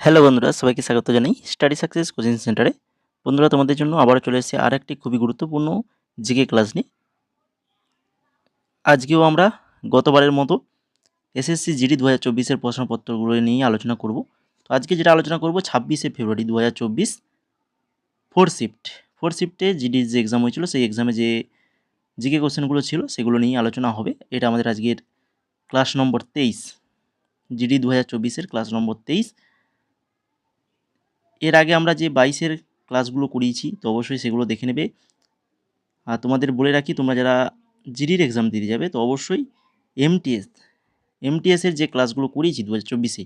Hello বন্ধুরা, সবাইকে স্বাগত জানাই স্টাডি সাকসেস কোচিং সেন্টারে। বন্ধুরা, তোমাদের জন্য আবারও চলে এসেছি আর একটি খুবই গুরুত্বপূর্ণ জিকে ক্লাস নিয়ে। আজকেও আমরা গতবারের মতো এসএসসি জিডি 2024-এর প্রশ্নপত্রগুলো নিয়ে আলোচনা করব। তো আজকে যেটা আলোচনা করব 26শে ফেব্রুয়ারি 2024 ফোর শিফটে জিডির যে এক্সাম হয়েছিল সেই এক্সামে যে জিকে কোশ্চেনগুলো ছিল সেগুলো নিয়ে আলোচনা হবে। এটা আমাদের আজকের ক্লাস নম্বর 23, জিডি 2024-এর ক্লাস নম্বর 23। এর আগে আমরা যে 22-এর ক্লাসগুলো করিয়েছি তো অবশ্যই সেগুলো দেখে নেবে। আর তোমাদের বলে রাখি, তোমরা যারা জিডির এক্সাম দিতে যাবে তো অবশ্যই এমটিএসের যে ক্লাসগুলো করিয়েছি 2024-এ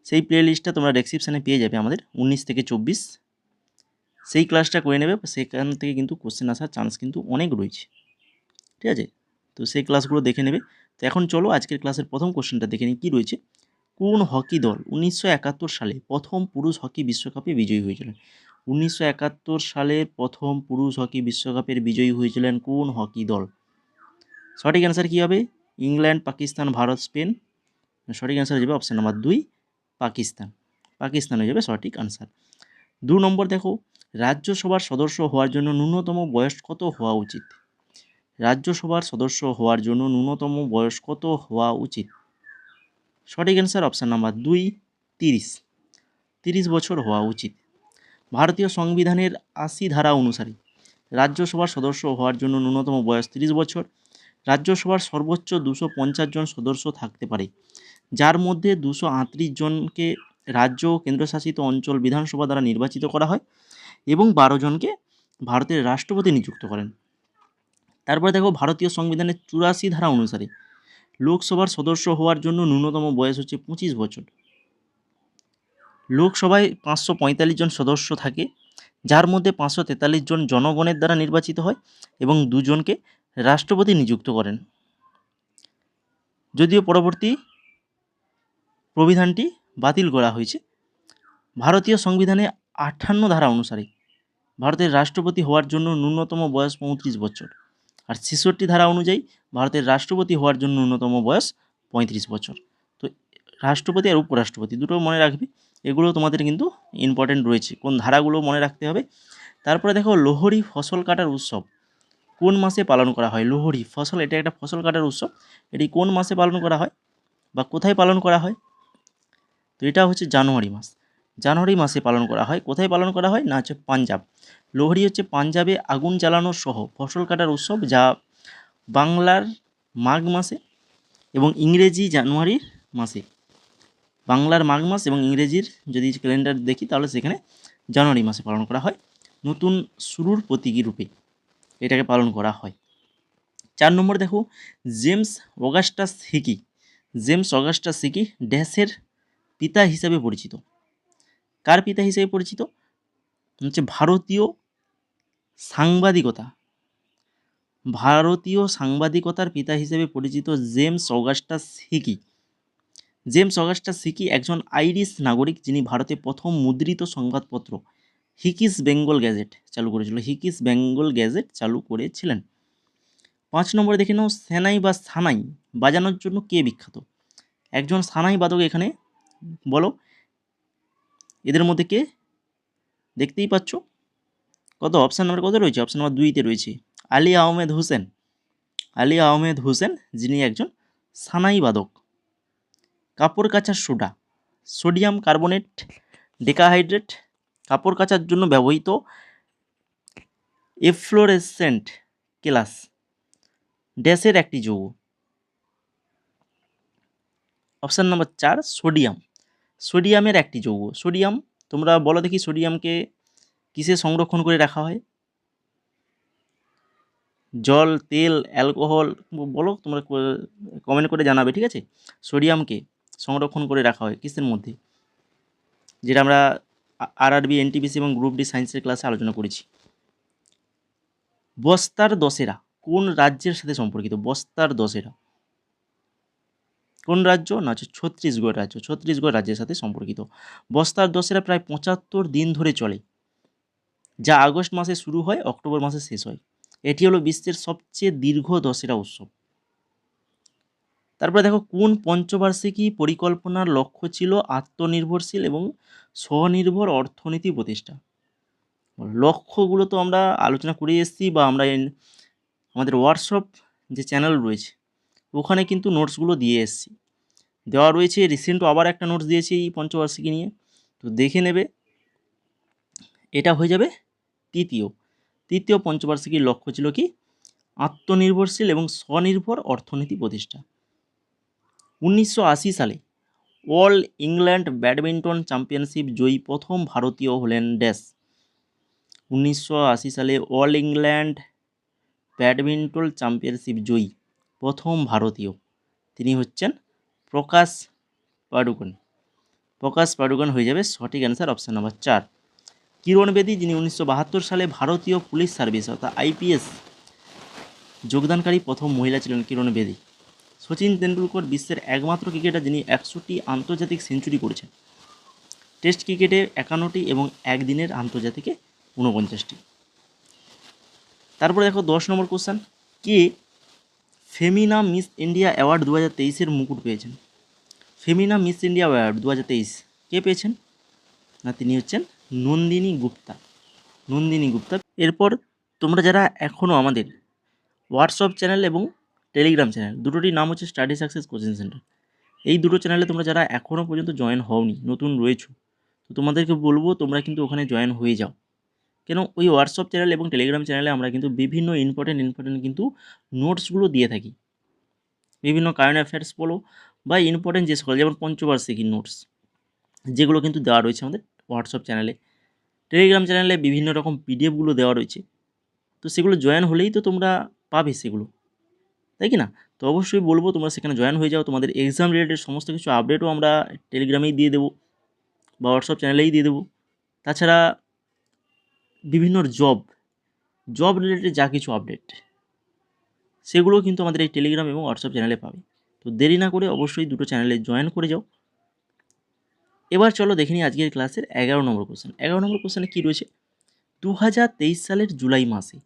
সেই প্লে লিস্টটা তোমরা ডেসক্রিপশানে পেয়ে যাবে। আমাদের 19 থেকে 24 সেই ক্লাসটা করে নেবে। সেখান থেকে কিন্তু কোশ্চেন আসার চান্স কিন্তু অনেক রয়েছে, ঠিক আছে? তো সেই ক্লাসগুলো দেখে নেবে। তো এখন চলো আজকের ক্লাসের প্রথম কোশ্চেনটা দেখে নিই কী রয়েছে। কোন হকি দল 1971 সালে প্রথম পুরুষ হকি বিশ্বকাপে বিজয়ী হয়েছিলেন? 1971 সালের প্রথম পুরুষ হকি বিশ্বকাপের বিজয়ী হয়েছিলেন কোন হকি দল? সঠিক অ্যান্সার কী হবে? England, Pakistan, Bharat, Spain. সঠিক অ্যান্সার হয়ে যাবে অপশান নাম্বার 2, পাকিস্তান। পাকিস্তান হয়ে যাবে সঠিক অ্যান্সার। 2 নম্বর দেখো, রাজ্যসভার সদস্য হওয়ার জন্য ন্যূনতম বয়স কত হওয়া উচিত? রাজ্যসভার সদস্য হওয়ার জন্য ন্যূনতম বয়স কত হওয়া উচিত? সঠিক অ্যান্সার অপশান নাম্বার 2, 30 বছর হওয়া উচিত। ভারতীয় সংবিধানের 80 ধারা অনুসারে রাজ্যসভার সদস্য হওয়ার জন্য ন্যূনতম বয়স 30 বছর। রাজ্যসভার সর্বোচ্চ 250 জন সদস্য থাকতে পারে, যার মধ্যে 238 জনকে রাজ্য ও কেন্দ্রশাসিত অঞ্চল বিধানসভা দ্বারা নির্বাচিত করা হয় এবং 12 জনকে ভারতের রাষ্ট্রপতি নিযুক্ত করেন। তারপরে দেখো, ভারতীয় সংবিধানের 84 ধারা অনুসারে লোকসভার সদস্য হওয়ার জন্য ন্যূনতম বয়স হচ্ছে 25 বছর। লোকসভায় 545 জন সদস্য থাকে, যার মধ্যে 543 জন জনগণের দ্বারা নির্বাচিত হয় এবং 2 জনকে রাষ্ট্রপতি নিযুক্ত করেন। যদিও পরবর্তী প্রবিধানটি বাতিল করা হয়েছে। ভারতীয় সংবিধানে 58 ধারা অনুসারে ভারতের রাষ্ট্রপতি হওয়ার জন্য ন্যূনতম বয়স 35 বছর, আর 66 ধারা অনুযায়ী ভারতের রাষ্ট্রপতি হওয়ার জন্য ন্যূনতম বয়স 35 বছর। তো রাষ্ট্রপতি আর উপরাষ্ট্রপতি দুটো মনে রাখবে, এগুলো তোমাদের কিন্তু ইম্পর্টেন্ট রয়েছে, কোন ধারাগুলো মনে রাখতে হবে। তারপরে দেখো, লোহরি ফসল কাটার উৎসব কোন মাসে পালন করা হয়? লোহরি ফসল, এটা একটা ফসল কাটার উৎসব, এটি কোন মাসে পালন করা হয় বা কোথায় পালন করা হয়? তো এটা হচ্ছে জানুয়ারি মাস। জানুয়ারি মাসে পালন করা হয়। কোথায় পালন করা হয়? না হচ্ছে পাঞ্জাব। লোহরি হচ্ছে পাঞ্জাবে আগুন জ্বালানো সহ ফসল কাটার উৎসব, যা বাংলার মাঘ মাসে এবং ইংরেজি জানুয়ারির মাসে। বাংলার মাঘ মাস এবং ইংরেজির যদি ক্যালেন্ডার দেখি তাহলে সেখানে জানুয়ারি মাসে পালন করা হয়। নতুন শুরুর প্রতীকী রূপে এটাকে পালন করা হয়। 4 নম্বর দেখো, জেমস অগাস্টাস হিকি ড্যাশের পিতা হিসাবে পরিচিত? কার পিতা হিসেবে পরিচিত? হচ্ছে ভারতীয় সাংবাদিকতার পিতা হিসেবে পরিচিত James Augustus Hicky. James Augustus Hicky একজন আইরিশ নাগরিক, যিনি ভারতে প্রথম মুদ্রিত সংবাদপত্র হিকিস বেঙ্গল গ্যাজেট চালু করেছিলেন। 5 নম্বরে দেখে নাও, সেনাই বা সানাই বাজানোর জন্য কে বিখ্যাত? একজন সানাই বাদক এখানে বলো, এদের মধ্যে কে? দেখতেই পাচ্ছ কত অপশান নাম্বার কত রয়েছে? অপশান নাম্বার 2-তে রয়েছে আলী আহমেদ হোসেন, যিনি একজন সানাই বাদক। কাপড় কাচার সোডা, সোডিয়াম কার্বনেট ডেকাহাইড্রেট, কাপড় কাচার জন্য ব্যবহৃত এফ্লোরেসেন্ট কেলাস ড্যাশের একটি যৌগ? অপশান নাম্বার 4, সোডিয়ামের একটি যৌগ। সোডিয়াম, তোমরা বলো দেখি সোডিয়ামকে কিসে সংরক্ষণ করে রাখা হয়? জল, তেল, অ্যালকোহল, বলো তোমরা, কমেন্ট করে জানাবে, ঠিক আছে? সোডিয়ামকে সংরক্ষণ করে রাখা হয় কিসের মধ্যে? যেটা আমরা আরআরবি, এনটিপিসি এবং গ্রুপ ডি সায়েন্সের ক্লাসে আলোচনা করেছি। বস্তার দশেরা কোন রাজ্যের সাথে সম্পর্কিত? বস্তার দশেরা কোন রাজ্য? না হচ্ছে ছত্তিশগড় রাজ্যের সাথে সম্পর্কিত। বস্তার দশেরা প্রায় 75 দিন ধরে চলে, যা আগস্ট মাসে শুরু হয়, অক্টোবর মাসে শেষ হয়। এটি হলো বিশ্বের সবচেয়ে দীর্ঘ দশেরা উৎসব। তারপরে দেখো কোন পঞ্চবার্ষিকী পরিকল্পনার লক্ষ্য ছিল আত্মনির্ভরশীল এবং স্বনির্ভর অর্থনীতি প্রতিষ্ঠা। লক্ষ্যগুলো তো আমরা আলোচনা করে এসেছি, বা আমরা আমাদের হোয়াটসঅ্যাপ যে চ্যানেল রয়েছে ওখানে কিন্তু নোটসগুলো দিয়ে এসেছি, দেওয়া রয়েছে। রিসেন্টও আবার একটা নোটস দিয়েছি এই পঞ্চবার্ষিকী নিয়ে, তো দেখে নেবে। এটা হয়ে যাবে তৃতীয় পঞ্চবার্ষিকীর লক্ষ্য ছিল কি? আত্মনির্ভরশীল এবং স্বনির্ভর অর্থনীতি প্রতিষ্ঠা। 1980 সালে অল ইংল্যান্ড ব্যাডমিন্টন চ্যাম্পিয়নশিপ জয়ী প্রথম ভারতীয় হলেন ড্যাশ। 1980 সালে অল ইংল্যান্ড ব্যাডমিন্টন চ্যাম্পিয়নশিপ জয়ী প্রথম ভারতীয়, তিনি হচ্ছেন প্রকাশ পাডুকোন। প্রকাশ পাডুকোন হয়ে যাবে সঠিক অ্যান্সার, অপশান নাম্বার 4। কিরণ বেদী, যিনি 1972 সালে ভারতীয় পুলিশ সার্ভিস অর্থাৎ আইপিএস যোগদানকারী প্রথম মহিলা ছিলেন কিরণ বেদী। সচিন তেন্ডুলকর বিশ্বের একমাত্র ক্রিকেটার যিনি 100টি আন্তর্জাতিক সেঞ্চুরি করেছেন। টেস্ট ক্রিকেটে 51টি এবং একদিনের আন্তর্জাতিকে 49টি। তারপরে দেখো 10 নম্বর কোশ্চেন, কে ফেমিনা মিস ইন্ডিয়া অ্যাওয়ার্ড 2023-এর মুকুট পেয়েছেন? ফেমিনা মিস ইন্ডিয়া অ্যাওয়ার্ড 2023 কে পেয়েছেন? না, তিনি হচ্ছেন নন্দিনী গুপ্তা। নন্দিনী গুপ্তা। এরপর তোমরা যারা এখনও আমাদের হোয়াটসঅ্যাপ চ্যানেল এবং টেলিগ্রাম চ্যানেল, দুটোটির নাম হচ্ছে স্টাডি সাকসেস কোচিং সেন্টার, এই দুটো চ্যানেলে তোমরা যারা এখনও পর্যন্ত জয়েন হওনি, নতুন রয়েছো, তো তোমাদেরকে বলবো তোমরা কিন্তু ওখানে জয়েন হয়ে যাও। কেন? ওই হোয়াটসঅ্যাপ চ্যানেল এবং টেলিগ্রাম চ্যানেলে আমরা কিন্তু বিভিন্ন ইম্পর্টেন্ট কিন্তু নোটসগুলো দিয়ে থাকি। বিভিন্ন কারেন্ট অ্যাফেয়ার্স বলো বা ইম্পর্টেন্ট যে সকল, যেমন পঞ্চবার্ষিকীর নোটস, যেগুলো কিন্তু দেওয়া রয়েছে আমাদের হোয়াটসঅ্যাপ চ্যানেলে। টেলিগ্রাম চ্যানেলে বিভিন্ন রকম পিডিএফগুলো দেওয়া রয়েছে, তো সেগুলো জয়েন হলেই তো তোমরা পাবে সেগুলো, তাই কি না? তো অবশ্যই বলবো তোমরা সেখানে জয়েন হয়ে যাও। তোমাদের এক্সাম রিলেটেড সমস্ত কিছু আপডেটও আমরা টেলিগ্রামেই দিয়ে দেবো বা হোয়াটসঅ্যাপ চ্যানেলেই দিয়ে দেবো। তাছাড়া বিভিন্ন জব রিলেটেড যা কিছু আপডেট, সেগুলোও কিন্তু আমাদের এই টেলিগ্রাম এবং হোয়াটসঅ্যাপ চ্যানেলে পাবে। তো দেরি না করে অবশ্যই দুটো চ্যানেলে জয়েন করে যাও। এবার চলো দেখে নিই আজকের ক্লাসের 11 নম্বর কোশ্চেন। 11 নম্বর কোশ্চেনে কী রয়েছে? 2023 সালের জুলাই মাসে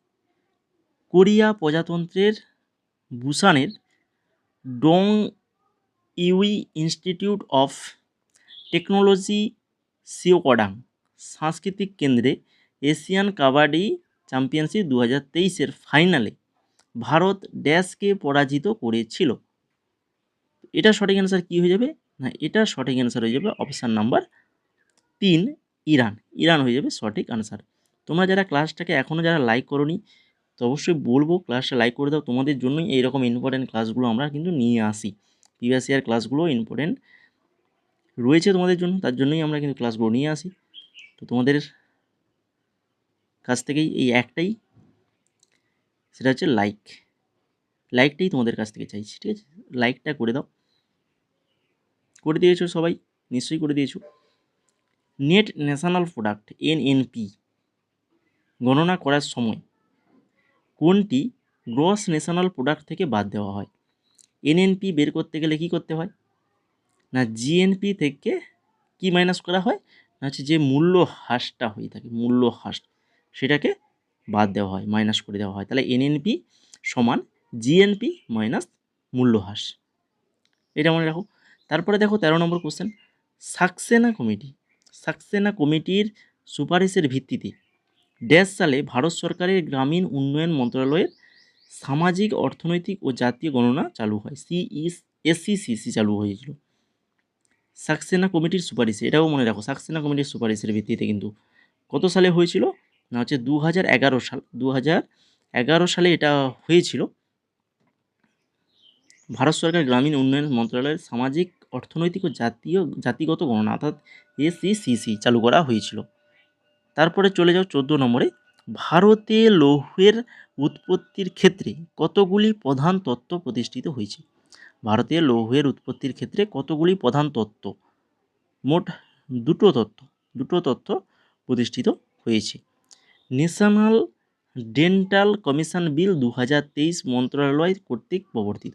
কোরিয়া প্রজাতন্ত্রের বুসানের Dong Eui institute of technology Seokdang সাংস্কৃতিক কেন্দ্রে এশিয়ান কাবাডি চ্যাম্পিয়নশিপ 2023-এর ফাইনালে ভারত ড্যাশকে পরাজিত করেছিল। এটা সঠিক অ্যান্সার কী হয়ে যাবে? না, এটা সঠিক অ্যান্সার হয়ে যাবে অপশান নাম্বার 3, ইরান। ইরান হয়ে যাবে সঠিক আনসার। তোমরা যারা ক্লাসটাকে এখনও যারা লাইক করোনি, তো অবশ্যই বলবো ক্লাসটা লাইক করে দাও। তোমাদের জন্যই এইরকম ইম্পর্টেন্ট ক্লাসগুলো আমরা কিন্তু নিয়ে আসি। প্রিভিয়াস ইয়ার ক্লাসগুলো ইম্পর্টেন্ট রয়েছে তোমাদের জন্য, তার জন্যই আমরা কিন্তু ক্লাসগুলো নিয়ে আসি। তো তোমাদের কাছ থেকেই এই একটাই, সেটা হচ্ছে লাইকটাই তোমাদের কাছ থেকে চাইছি, ঠিক আছে? লাইকটা করে দাও। করে দিয়েছো সবাই, নিশ্চয়ই করে দিয়েছো। নেট ন্যাশনাল প্রোডাক্ট এনএনপি গণনা করার সময় কোনটি গ্রস ন্যাশনাল প্রোডাক্ট থেকে বাদ দেওয়া হয়? এনএনপি বের করতে গেলে কী করতে হয়? না, জিএনপি থেকে কি মাইনাস করা হয়? না হচ্ছে যে মূল্য হ্রাসটা হয়ে থাকে, মূল্য হ্রাস, সেটাকে বাদ দেওয়া হয়, মাইনাস করে দেওয়া হয়। তাহলে এনএনপি সমান জিএনপি মাইনাস মূল্য হ্রাস, এটা মনে রাখো। তারপরে দেখো 13 নম্বর কোশ্চেন, সাক্সেনা কমিটির সুপারিশের ভিত্তিতে ড্যাশ সালে ভারত সরকারের গ্রামীণ উন্নয়ন মন্ত্রণালয়ের সামাজিক অর্থনৈতিক ও জাতীয় গণনা চালু হয়। এসসিসিসি চালু হয়েছিল সাক্সেনা কমিটির সুপারিশে, এটাও মনে রাখো। সাক্সেনা কমিটির সুপারিশের ভিত্তিতে কিন্তু কত সালে হয়েছিল? না হচ্ছে 2011 সাল, 2011 সালে এটা হয়েছিল। ভারত সরকার গ্রামীণ উন্নয়ন মন্ত্রণালয়ের সামাজিক অর্থনৈতিক ও জাতিগত গণনা অর্থাৎ এসসিসিসি চালু করা হয়েছিল। তারপরে চলে যাও 14 নম্বরে, ভারতে লৌহের উৎপত্তির ক্ষেত্রে কতগুলি প্রধান তত্ত্ব প্রতিষ্ঠিত হয়েছে? ভারতে লৌহের উৎপত্তির ক্ষেত্রে কতগুলি প্রধান তত্ত্ব? মোট দুটো তত্ত্ব প্রতিষ্ঠিত হয়েছে। ন্যাশনাল ডেন্টাল কমিশন বিল 2023 মন্ত্রণালয় কর্তৃক প্রবর্তিত।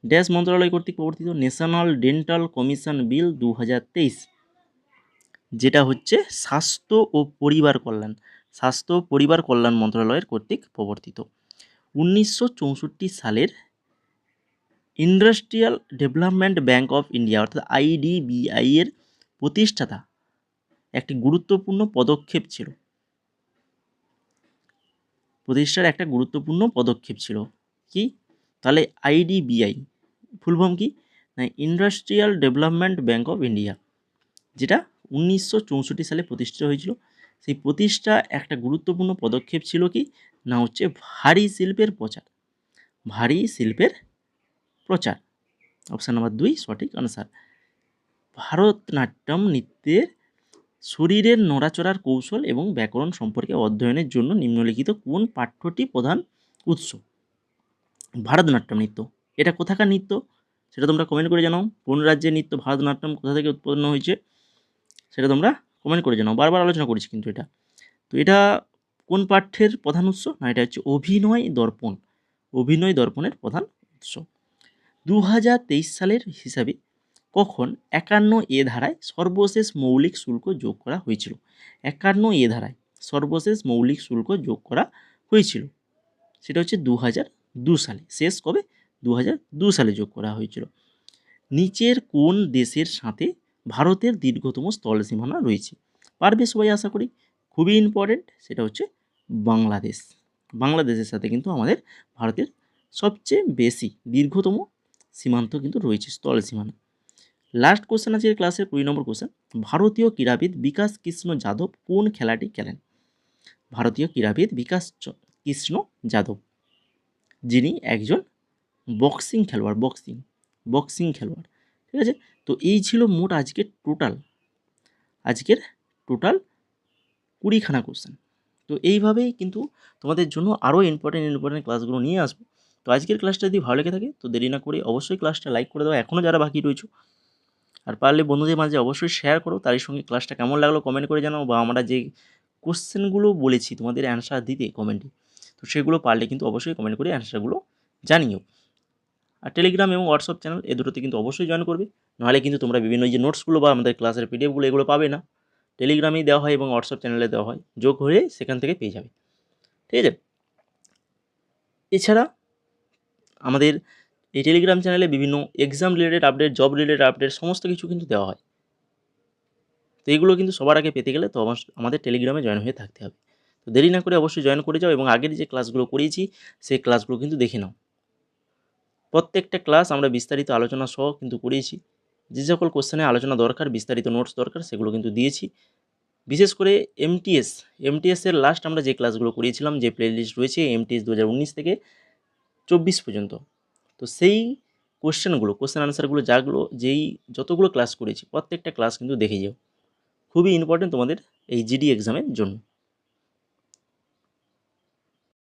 ড্যাশ মন্ত্রণালয় কর্তৃক প্রবর্তিত ন্যাশনাল ডেন্টাল কমিশন বিল 2023, যেটা হচ্ছে স্বাস্থ্য ও পরিবার কল্যাণ মন্ত্রণালয়ের কর্তৃক প্রবর্তিত। 1964 সালের industrial development bank of India অর্থাৎ আইডিবিআই এর প্রতিষ্ঠাতা একটি গুরুত্বপূর্ণ পদক্ষেপ ছিল। প্রতিষ্ঠার একটা গুরুত্বপূর্ণ পদক্ষেপ ছিল কি? তাহলে আইডিবিআই ফুল ফর্ম কি না industrial development bank of India, যেটা 1964 সালে প্রতিষ্ঠিত হয়েছিল। সেই প্রতিষ্ঠা একটা গুরুত্বপূর্ণ পদক্ষেপ ছিল কি না হচ্ছে ভারী শিল্পের প্রচার। ভারী শিল্পের প্রচার, অপশান নাম্বার 2 সঠিক আনসার। ভারতনাট্যম নৃত্যের শরীরের নড়াচড়ার কৌশল এবং ব্যাকরণ সম্পর্কে অধ্যয়নের জন্য নিম্নলিখিত কোন পাঠ্যটি প্রধান উৎস? ভারতনাট্যম নৃত্য, এটা কোথাকার নৃত্য সেটা তোমরা কমেন্ট করে জানাও। কোন রাজ্যের নৃত্য ভারতনাট্যম কোথা থেকে উৎপন্ন হয়েছে সেটা তোমরা কমেন্ট করে জানাও। বারবার আলোচনা করেছি কিন্তু এটা। তো এটা কোন পাঠ্যের প্রধান উৎস? না এটা হচ্ছে অভিনয় দর্পণ। অভিনয় দর্পণের প্রধান উৎস। 2023 সালের হিসাবে কখন 51A ধারায় সর্বশেষ মৌলিক শুল্ক যোগ করা হয়েছিল? 51A ধারায় সর্বশেষ মৌলিক শুল্ক যোগ করা হয়েছিল, সেটা হচ্ছে 2002 সালে। শেষ কবে? 2002 সালে যোগ করা হয়েছিল। নিচের কোন দেশের সাথে ভারতের দীর্ঘতম স্থল সীমানা রয়েছে? পারবে সবাই আশা করি। খুবই ইম্পর্টেন্ট, সেটা হচ্ছে বাংলাদেশ। বাংলাদেশের সাথে কিন্তু আমাদের ভারতের সবচেয়ে বেশি দীর্ঘতম সীমান্ত কিন্তু রয়েছে, স্থল সীমানা। লাস্ট কোশ্চেন আছে ক্লাসের 20 নম্বর কোশ্চেন। ভারতীয় ক্রীড়াবিদ বিকাশ কৃষ্ণ যাদব কোন খেলাটি খেলেন? ভারতীয় ক্রীড়াবিদ বিকাশ কৃষ্ণ যাদব, যিনি একজন বক্সিং খেলোয়াড়, বক্সিং খেলোয়াড়। ঠিক আছে, তো এই ছিল মোট আজকের টোটাল 20খানা কোশ্চেন। তো এইভাবেই কিন্তু তোমাদের জন্য আরও ইম্পর্টেন্ট ক্লাসগুলো নিয়ে আসবো। তো আজকের ক্লাসটা যদি ভালো লেগে থাকে তো দেরি না করে অবশ্যই ক্লাসটা লাইক করে দাও এখনও যারা বাকি রয়েছে, আর পারলে বন্ধুদের মাঝে অবশ্যই শেয়ার করো। তারই সঙ্গে ক্লাসটা কেমন লাগলো কমেন্ট করে জানাও, বা আমরা যে কোশ্চেনগুলো বলেছি তোমাদের অ্যান্সার দিতে কমেন্টে, তো সেগুলো পারলে কিন্তু অবশ্যই কমেন্ট করে অ্যান্সারগুলো জানিও। আর টেলিগ্রাম এবং হোয়াটসঅ্যাপ চ্যানেল এ দুটোতে কিন্তু অবশ্যই জয়েন করবে, নাহলে কিন্তু তোমরা বিভিন্ন যে নোটসগুলো বা আমাদের ক্লাসের পিডিএফগুলো এগুলো পাবে না। টেলিগ্রামেই দেওয়া হয় এবং হোয়াটসঅ্যাপ চ্যানেলে দেওয়া হয়, যোগ হয়ে সেখান থেকে পেয়ে যাবে। ঠিক আছে, এছাড়া আমাদের এই টেলিগ্রাম চ্যানেলে বিভিন্ন exam related update, job related update সমস্ত কিছু কিন্তু দেওয়া হয়। তো এগুলো কিন্তু সবার আগে পেতে গেলে তো আমাদের টেলিগ্রামে জয়েন হয়ে থাকতে হবে। তো দেরি না করে অবশ্যই জয়েন করে যাও এবং আগের যে ক্লাসগুলো করিয়েছি সেই ক্লাসগুলো কিন্তু দেখে নাও। প্রত্যেকটা ক্লাস আমরা বিস্তারিত আলোচনা সহ কিন্তু করিয়েছি। যে সকল কোশ্চেনে আলোচনা দরকার, বিস্তারিত নোটস দরকার, সেগুলো কিন্তু দিয়েছি। বিশেষ করে এমটিএসের লাস্ট আমরা যে ক্লাসগুলো করিয়েছিলাম, যে প্লেলিস্ট রয়েছে এমটিএস 2019 থেকে 24 পর্যন্ত, তো সেই কোশ্চেন আনসারগুলো যতগুলো ক্লাস করেছি প্রত্যেকটা ক্লাস কিন্তু দেখে যাও। খুবই ইম্পর্টেন্ট তোমাদের এই জিডি এক্সামের জন্য।